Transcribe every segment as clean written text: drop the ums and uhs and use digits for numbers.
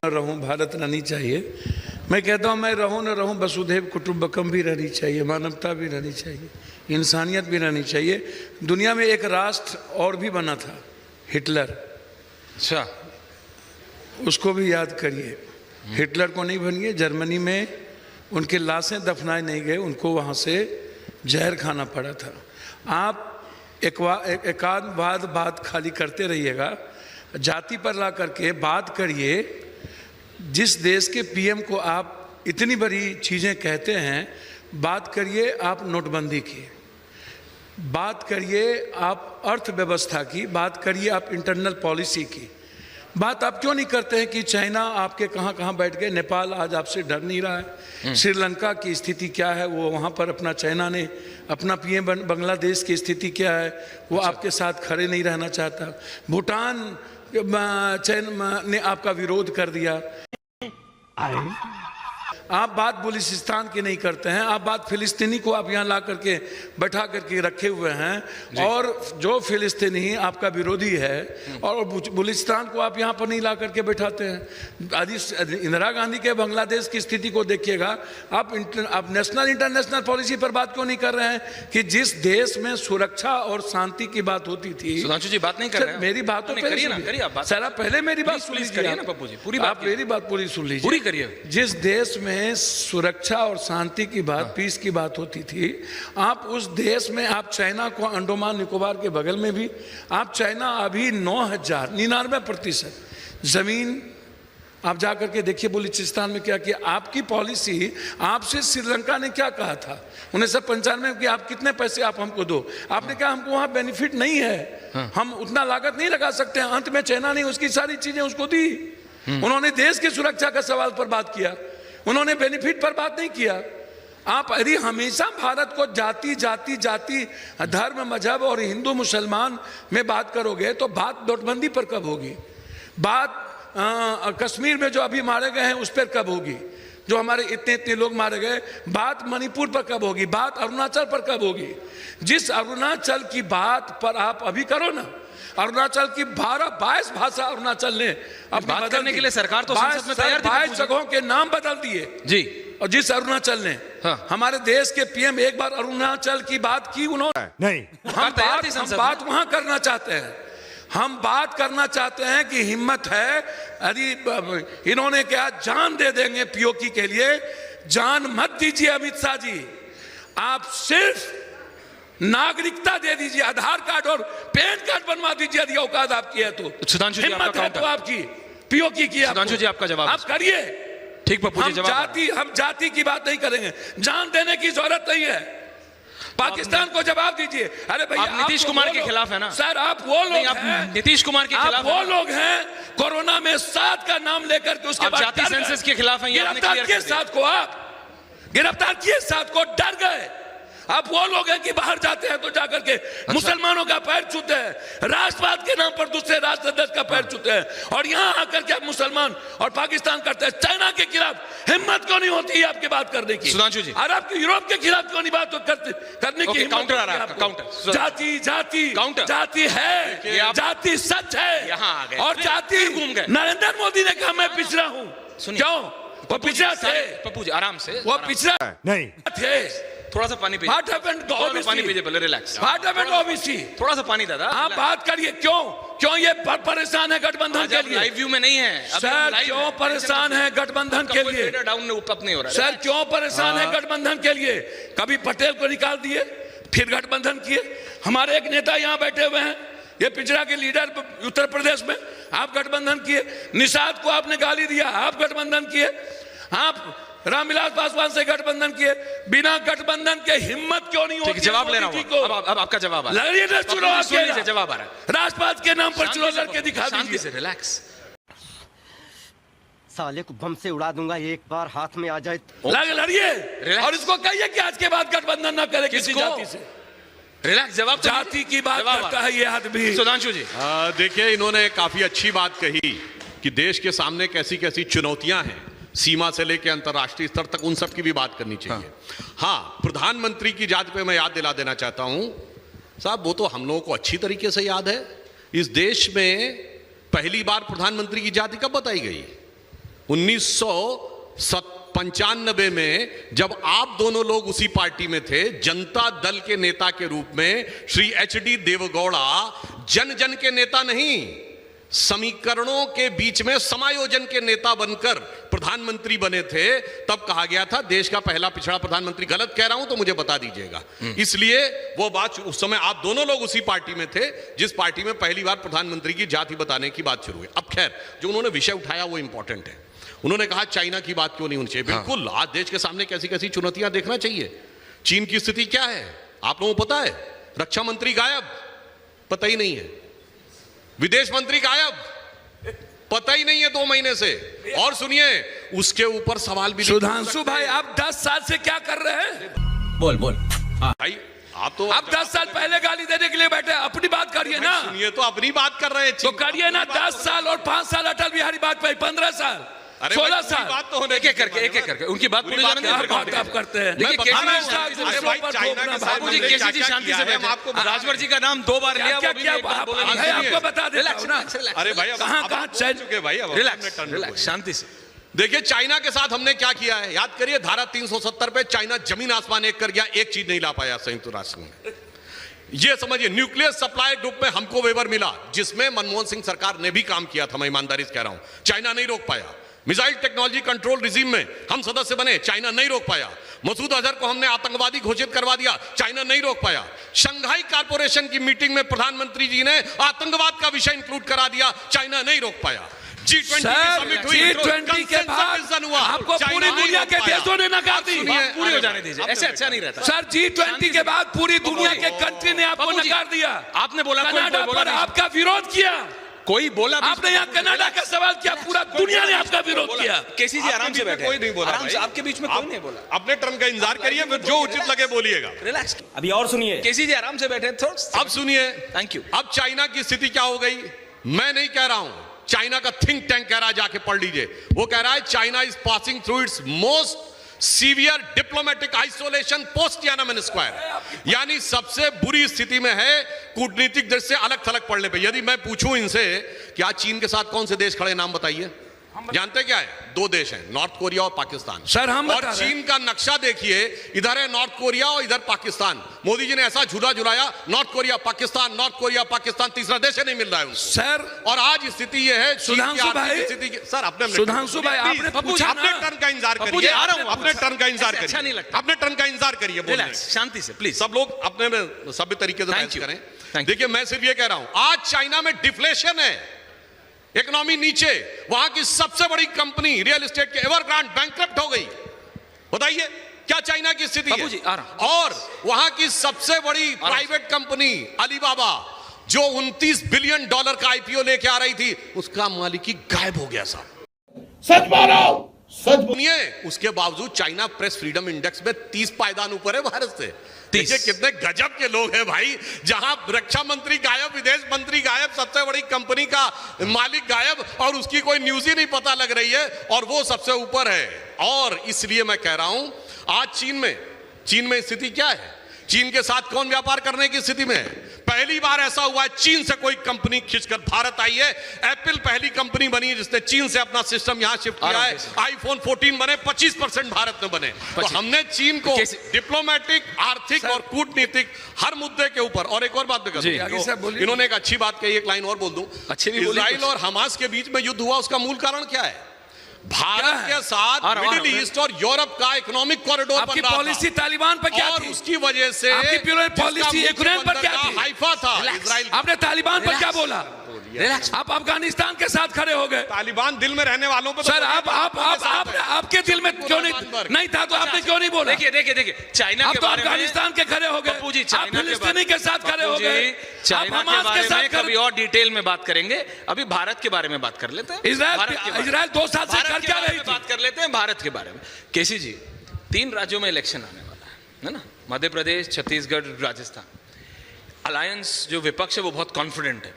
रहूं भारत रहनी चाहिए। मैं कहता हूं मैं रहूं न रहूं वसुधैव कुटुंबकम भी रहनी चाहिए, मानवता भी रहनी चाहिए, इंसानियत भी रहनी चाहिए। दुनिया में एक राष्ट्र और भी बना था, हिटलर। अच्छा, उसको भी याद करिए। हिटलर को नहीं बनिए, जर्मनी में उनके लाशें दफनाए नहीं गए, उनको वहाँ से जहर खाना पड़ा था। आप एकाध बात खाली करते रहिएगा, जाति पर ला करके बात करिए। जिस देश के पीएम को आप इतनी बड़ी चीज़ें कहते हैं, बात करिए आप नोटबंदी की, बात करिए आप अर्थव्यवस्था की, बात करिए आप इंटरनल पॉलिसी की। बात आप क्यों नहीं करते हैं कि चाइना आपके कहाँ कहाँ बैठ गए, नेपाल आज आपसे डर नहीं रहा है, श्रीलंका की स्थिति क्या है, वो वहाँ पर अपना चाइना ने अपना पीएम, बांग्लादेश की स्थिति क्या है, वो आपके साथ खड़े नहीं रहना चाहता, भूटान चाइना ने आपका विरोध कर दिया। आप बात बलूचिस्तान की नहीं करते हैं, आप बात फिलिस्तीनी को आप यहाँ ला करके बैठा करके रखे हुए हैं, और जो फिलिस्तीनी आपका विरोधी है और बलूचिस्तान को आप यहाँ पर नहीं ला करके बैठाते हैं। आदि इंदिरा गांधी के बांग्लादेश की स्थिति को देखिएगा। आप नेशनल इंटरनेशनल पॉलिसी पर बात क्यों नहीं कर रहे हैं कि जिस देश में सुरक्षा और शांति की बात होती थी। सुधांशु जी बात नहीं कर रहे हैं, मेरी बात तो करिए ना, सर पहले मेरी बात सुन लीजिए, पूरी आप मेरी बात पूरी सुन लीजिए, पूरी करिए। जिस देश में सुरक्षा और शांति की बात, पीस की बात होती थी, आप उस देश में आप चाइना को, अंडमान निकोबार के बगल में भी आप चाइना अभी 99% जमीन आप जाकर के देखिए बलूचिस्तान में क्या किया। आपकी पॉलिसी, आपसे श्रीलंका ने क्या कहा था 1995 में कि आप कितने पैसे आप हमको दो, आपने कहा हमको वहां बेनिफिट नहीं है, हम उतना लागत नहीं लगा सकते हैं। अंत में चाइना ने उसकी सारी चीजें उसको दी। उन्होंने देश की सुरक्षा का सवाल पर बात किया, उन्होंने बेनिफिट पर बात नहीं किया। आप यदि हमेशा भारत को जाति जाति जाति, धर्म, मजहब और हिंदू मुसलमान में बात करोगे तो बात नोटबंदी पर कब होगी? बात कश्मीर में जो अभी मारे गए हैं उस पर कब होगी? जो हमारे इतने लोग मारे गए, बात मणिपुर पर कब होगी? बात अरुणाचल पर कब होगी? जिस अरुणाचल की बात पर आप अभी करो ना, अरुणाचल की 12-22 भाषा अरुणाचल ने अब बात करने के लिए सरकार तो संसद में तैयार थी, 22 जगहों के नाम बदल दिए जी। और जिस अरुणाचल ने, हमारे देश के पीएम एक बार अरुणाचल की बात की उन्होंने नहीं, हम बात वहां करना चाहते हैं। हम बात करना चाहते हैं कि हिम्मत है, यदि इन्होंने क्या जान दे देंगे पीओके के लिए, जान मत दीजिए अमित शाह जी, आप सिर्फ नागरिकता दे दीजिए, आधार कार्ड और पैन कार्ड बनवा दीजिए यदि औकात आपकी है तो। सुधांशु जी हिम्मत है तो आपकी पीओके की, सुधांशु जी आपका जवाब आप करिए। ठीक पप्पू जी, जवाब। हम जाति की बात नहीं करेंगे, जान देने की जरूरत नहीं है। पाकिस्तान को जवाब दीजिए। अरे भैया, आप नीतीश कुमार के खिलाफ है ना? सर आप वो लोग हैं, नीतीश कुमार के खिलाफ वो लोग हैं कोरोना में 7 का नाम लेकर के उसके बाद जाति सेंसस के खिलाफ हैं, गिरफ्तार किए 7 को, आप गिरफ्तार किए 7 को, डर गए। आप वो लोग हैं कि बाहर जाते हैं तो जाकर के मुसलमानों का पैर छूते हैं, राष्ट्रवाद के नाम पर दूसरे राष्ट्र का पैर छूते हैं, और यहाँ आकर के आप मुसलमान और पाकिस्तान करते हैं। चाइना के खिलाफ हिम्मत क्यों नहीं होती है आपकी बात करने की? सुधांशु जी, अरब की, यूरोप के खिलाफ क्यों नहीं बात करने की? काउंटर आ रहा है, काउंटर। जाति जाति जाति है, जाति सच है, यहाँ आ गए और जाति घूम गए। नरेंद्र मोदी ने कहा मैं पिछड़ा हूँ, क्यों? वो पिछड़ा थे पप्पू जी, आराम से, वो पिछड़ा नहीं थे। थोड़ा सा पानी पीजिए, पानी पीजिए पहले, रिलैक्स। ओबीसी, थोड़ा सा पानी दादा, आप बात करिए। क्यों ये परेशान है गठबंधन के लिए? लाइव व्यू में नहीं है सर, क्यों परेशान है गठबंधन के लिए? डाउन में ऊपर नहीं हो रहा है सर, क्यों परेशान है गठबंधन के लिए? कभी पटेल को निकाल दिए, फिर गठबंधन किए। हमारे एक नेता यहाँ बैठे हुए हैं, ये पिछड़ा के लीडर उत्तर प्रदेश में, आप गठबंधन किए। निषाद को आपने गाली दिया, आप गठबंधन किए। आप रामविलास पासवान से गठबंधन किए, बिना गठबंधन के हिम्मत क्यों नहीं होती? जवाब ले रहा हूं, अब आपका जवाब आ रहा है, जवाब आ रहा है। राष्ट्रवाद के नाम पर चुनाव लड़के दिखा दीजिए। रिलैक्स। साले को बम से उड़ा दूंगा, एक बार हाथ में आ जाए। लड़िए और इसको कहिए कि आज के बाद गठबंधन न करे किसी जाति से। रिलैक्स, जवाब। जाति की बात करता है ये आदमी। सुधांशु जी, देखिए, इन्होंने काफी अच्छी बात कही कि देश के सामने कैसी कैसी चुनौतियां हैं, सीमा से लेकर अंतर्राष्ट्रीय स्तर तक, उन सब की भी बात करनी चाहिए। हाँ, प्रधानमंत्री की याद पे मैं याद दिला देना चाहता हूं साहब, वो तो हम लोगों को अच्छी तरीके से याद है। इस देश में पहली बार प्रधानमंत्री की जाति कब बताई गई? 1995 में, जब आप दोनों लोग उसी पार्टी में थे। जनता दल के नेता के रूप में श्री एच.डी. देवेगौड़ा जन जन के नेता नहीं, समीकरणों के बीच में समायोजन के नेता बनकर प्रधानमंत्री बने थे। तब कहा गया था देश का पहला पिछड़ा प्रधानमंत्री। गलत कह रहा हूं तो मुझे बता दीजिएगा। इसलिए वो बात, उस समय आप दोनों लोग उसी पार्टी में थे जिस पार्टी में पहली बार प्रधानमंत्री की जाति बताने की बात शुरू हुई। अब खैर, जो उन्होंने विषय उठाया वो इंपॉर्टेंट है। उन्होंने कहा चाइना की बात क्यों नहीं होनी चाहिए। बिल्कुल, आज देश के सामने कैसी कैसी चुनौतियां देखना चाहिए। चीन की स्थिति क्या है आप लोगों को पता है? रक्षा मंत्री गायब, पता ही नहीं है। विदेश मंत्री गायब, पता ही नहीं है 2 महीने से। और सुनिए, उसके ऊपर सवाल भी। सुधांशु भाई, आप 10 साल से क्या कर रहे हैं? बोल भाई आप 10 साल पहले गाली देने के लिए बैठे, अपनी बात करिए ना। सुनिए, तो अपनी बात कर रहे हैं तो करिए ना। 10 साल और 5 साल अटल बिहारी वाजपेयी, 15 साल, 16 साल। बात तो होने एक एक करके उनकी बात पूरी जाने आप करते हैं। देखिए, केसीजी शांति से बैठे। आपको राजभर जी का नाम 2 बार लिया, क्या आपको बता दें। अरे भाई, कहाँ चुके भाई, रिलैक्स, शांति से। देखिए, चाइना के साथ हमने क्या किया है, याद करिए। धारा 370 पे चाइना जमीन आसमान एक कर गया, एक चीज नहीं ला पाया संयुक्त राष्ट्र में। ये समझिए, न्यूक्लियर सप्लाई ग्रुप में हमको वेवर मिला, जिसमें मनमोहन सिंह सरकार ने भी काम किया था। मैं ईमानदारी से कह रहा हूं, चाइना नहीं रोक पाया। मिसाइल टेक्नोलॉजी कंट्रोल रिजीम में हम सदस्य बने, चाइना नहीं रोक पाया। मसूद अजहर को हमने आतंकवादी घोषित करवा दिया, चाइना नहीं रोक पाया। शंघाई कॉर्पोरेशन की मीटिंग में प्रधानमंत्री जी ने आतंकवाद का विषय इंक्लूड करा दिया, चाइना नहीं रोक पाया। G20 समिट हुई, G20 के बाद आपको पूरी दुनिया के देशों ने नकार दी। पूरी हो जाने दीजिए, ऐसे अच्छा नहीं रहता। सर, G20 के बाद पूरी दुनिया के कंट्री ने आपको नकार दिया। आपने बोला, कनाडा पर आपका विरोध किया। कोई बोला, आपने यहाँ कनाडा का सवाल किया, पूरा दुनिया ने आपका विरोध किया। केसीजी आराम से बैठे, कोई नहीं बोला। आराम से, आपके बीच में कोई नहीं बोला। अपने टर्म का इंतजार करिए, फिर जो उचित लगे बोलिएगा। रिलैक्स। अभी और सुनिए। केसीजी आराम से बैठे। अब सुनिए, थैंक यू। अब चाइना की स्थिति क्या हो गई? मैं नहीं कह रहा हूं, चाइना का थिंक टैंक कह रहा है, जाके पढ़ लीजिए। वो कह रहा है China is passing through it's most severe diplomatic isolation post Tiananmen square, यानी सबसे बुरी स्थिति में है कूटनीतिक दृष्टि से अलग थलग पड़ने पे। यदि मैं पूछूं इनसे कि आज चीन के साथ कौन से देश खड़े, नाम बताइए। जानते क्या है? 2 देश हैं, नॉर्थ कोरिया और पाकिस्तान। सर, हम और चीन का नक्शा देखिए, इधर है नॉर्थ कोरिया और इधर पाकिस्तान। मोदी जी ने ऐसा झूला झुलाया, North Korea Pakistan, North Korea Pakistan, तीसरा देश नहीं मिल रहा है उनको। सर, और आज स्थिति ये है, सुधांशु भाई, सर अपने सुधांशु भाई, आपने पूछा अपने टर्न का इंतजार करिए। आ रहा हूं, अपने टर्न का इंतजार अच्छा नहीं करिए, लगता। अपने टर्न का इंतजार करिए। रिलैक्स, शांति से प्लीज। सब लोग अपने में सभ्य तरीके से बात करें। देखिए, मैं सिर्फ ये कह रहा हूं, आज चाइना में डिफ्लेशन है, इकोनॉमी नीचे। वहां की सबसे बड़ी कंपनी रियल एस्टेट के एवरग्रांड बैंकक्रप्ट हो गई। बताइए क्या चाइना की स्थिति है? जी, आ रहा। और वहां की सबसे बड़ी प्राइवेट कंपनी अलीबाबा, जो $29 बिलियन का आईपीओ लेके आ रही थी, उसका मालिक ही गायब हो गया साहब। सच बोलो, सच सुनिए, उसके बावजूद चाइना प्रेस फ्रीडम इंडेक्स में 30 पायदान ऊपर है भारत से। देखिए कितने गजब के लोग हैं भाई, जहां रक्षा मंत्री गायब, विदेश मंत्री गायब, सबसे बड़ी कंपनी का मालिक गायब, और उसकी कोई न्यूज ही नहीं पता लग रही है, और वो सबसे ऊपर है। और इसलिए मैं कह रहा हूं, आज चीन में स्थिति क्या है? चीन के साथ कौन व्यापार करने की स्थिति में है? पहली बार ऐसा हुआ है, चीन से कोई कंपनी खींचकर भारत आई है। एप्पल पहली कंपनी बनी है जिसने चीन से अपना सिस्टम यहां शिफ्ट किया है। आईफोन 14 बने, 25% भारत में बने। तो हमने चीन को डिप्लोमेटिक, आर्थिक और कूटनीतिक हर मुद्दे के ऊपर। और एक और बात भी इन्होंने एक अच्छी बात कही, एक लाइन और बोल दूं। इजराइल और हमास के बीच में युद्ध हुआ, उसका मूल कारण क्या है? भारत के साथ मिडिल ईस्ट और यूरोप का इकोनॉमिक कॉरिडोर आपकी पॉलिसी तालिबान पर क्या थी? उसकी वजह से आपकी पॉलिसी यूक्रेन पर क्या थी? हाइफा था। इजराइल, आपने तालिबान पर क्या बोला? आप अफगानिस्तान के साथ खड़े हो गए। तालिबान दिल में रहने वालों पर सर, आपके दिल में क्यों नहीं था तो आपने क्यों नहीं बोला? देखिए चाइना के बारे में अफगानिस्तान के खड़े हो गए, आप फिलिस्तीनी के साथ खड़े हो गए, चाइना के बारे में कभी और डिटेल में बात करेंगे। अभी भारत के बारे में बात कर लेते हैं। इजराइल 2 साल से कर क्या रही थी? बात कर लेते हैं भारत के बारे में। केसी जी, 3 राज्यों में इलेक्शन आने वाला है ना? मध्य प्रदेश, छत्तीसगढ़, राजस्थान। अलायंस जो विपक्ष है वो बहुत कॉन्फिडेंट है,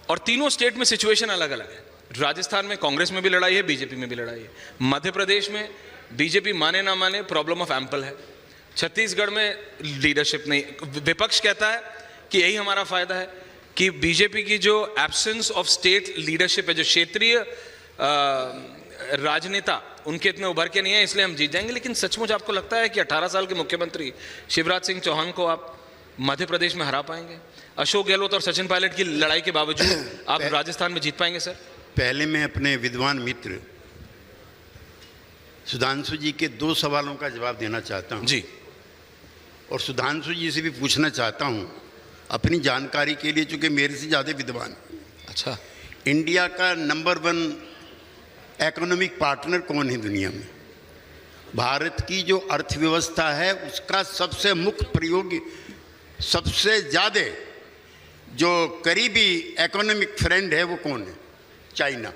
और तीनों स्टेट में सिचुएशन अलग अलग है। राजस्थान में कांग्रेस में भी लड़ाई है, बीजेपी में भी लड़ाई है। मध्य प्रदेश में बीजेपी माने ना माने प्रॉब्लम ऑफ एम्पल है। छत्तीसगढ़ में लीडरशिप नहीं, विपक्ष कहता है कि यही हमारा फायदा है। कि बीजेपी की जो एब्सेंस ऑफ स्टेट लीडरशिप है, जो क्षेत्रीय राजनेता उनके इतने उभर के नहीं है, इसलिए हम जीत जाएंगे। लेकिन सचमुच आपको लगता है कि 18 साल के मुख्यमंत्री शिवराज सिंह चौहान को आप मध्य प्रदेश में हरा पाएंगे? अशोक गहलोत और सचिन पायलट की लड़ाई के बावजूद आप राजस्थान में जीत पाएंगे सर? पहले मैं अपने विद्वान मित्र सुधांशु जी के 2 सवालों का जवाब देना चाहता हूं जी, और सुधांशु जी से भी पूछना चाहता हूं अपनी जानकारी के लिए, चूंकि मेरे से ज़्यादा विद्वान। अच्छा, इंडिया का नंबर 1 इकोनॉमिक पार्टनर कौन है दुनिया में? भारत की जो अर्थव्यवस्था है उसका सबसे मुख्य प्रयोगी, सबसे ज़्यादा जो करीबी इकोनॉमिक फ्रेंड है वो कौन है? चाइना।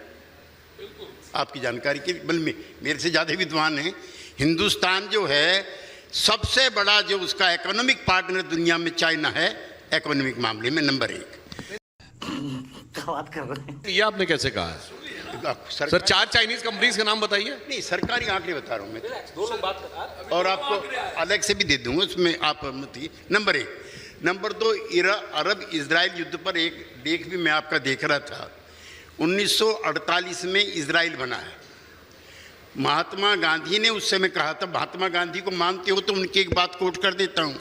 आपकी जानकारी के बल में मेरे से ज़्यादा विद्वान है। हिंदुस्तान जो है सबसे बड़ा जो उसका इकोनॉमिक पार्टनर दुनिया में चाइना है, इकोनॉमिक मामले में नंबर 1। बात कर रहे हैं। ये आपने कैसे कहा है? सर 4 चाइनीज कंपनीज का नाम बताइए। नहीं, सरकारी आंकड़े बता रहा हूँ मैं, 2 लोग बात कर, और आपको अलग से भी दे दूंगा, उसमें आप मत ही। नंबर 1। नंबर 2, अरब इजराइल युद्ध पर एक लेख भी मैं आपका देख रहा था। 1948 में इजराइल बना है। महात्मा गांधी ने उस समय कहा था, महात्मा गांधी को मानते हो तो उनकी एक बात कोट कर देता हूं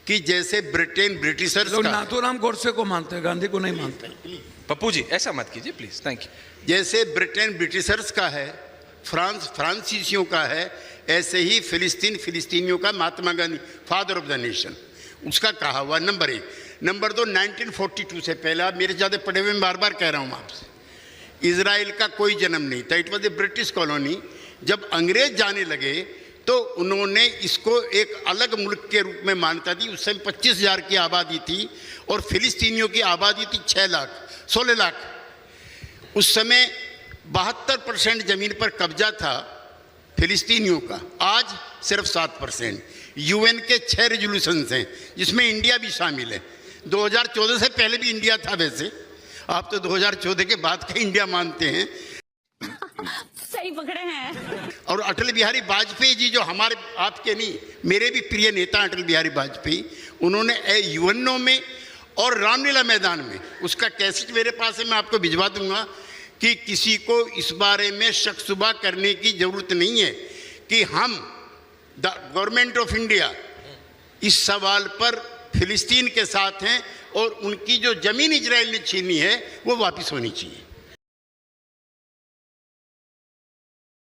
कि जैसे ब्रिटेन ब्रिटिशर्स लोग का, नाथूराम गोडसे को मानते हैं, गांधी को नहीं मानते। पप्पू जी ऐसा मत कीजिए प्लीज, थैंक यू। जैसे ब्रिटेन ब्रिटिशर्स का है, फ्रांस फ्रांसीसियों का है, ऐसे ही फिलिस्तीन फिलिस्तीनियों का, Mahatma Gandhi father of the nation, उसका कहा हुआ। नंबर 1। नंबर 2, 1942 से पहले, आप मेरे ज़्यादा पढ़े हुए, मैं बार बार कह रहा हूँ आपसे, इजराइल का कोई जन्म नहीं था। It was a British colony. जब अंग्रेज जाने लगे तो उन्होंने इसको एक अलग मुल्क के रूप में मान्यता दी। उस समय 25,000 की आबादी थी और फिलिस्तीनियों की आबादी थी 6 लाख 16 लाख। उस समय 72% ज़मीन पर कब्जा था फिलिस्तीनियों का, आज सिर्फ 7%। यूएन के 6 रेजोल्यूशंस हैं जिसमें इंडिया भी शामिल है। 2014 से पहले भी इंडिया था, वैसे आप तो 2014 के बाद का इंडिया मानते हैं। सही पकड़े हैं। और अटल बिहारी वाजपेयी जी, जो हमारे आपके नहीं मेरे भी प्रिय नेता अटल बिहारी वाजपेयी, उन्होंने यूएनओ में और रामलीला मैदान में, उसका कैसेट मेरे पास है, मैं आपको भिजवा दूंगा, कि किसी को इस बारे में शक शुबा करने की जरूरत नहीं है कि हम द गवर्नमेंट ऑफ इंडिया इस सवाल पर फिलिस्तीन के साथ हैं और उनकी जो ज़मीन इजराइल ने छीनी है वो वापस होनी चाहिए।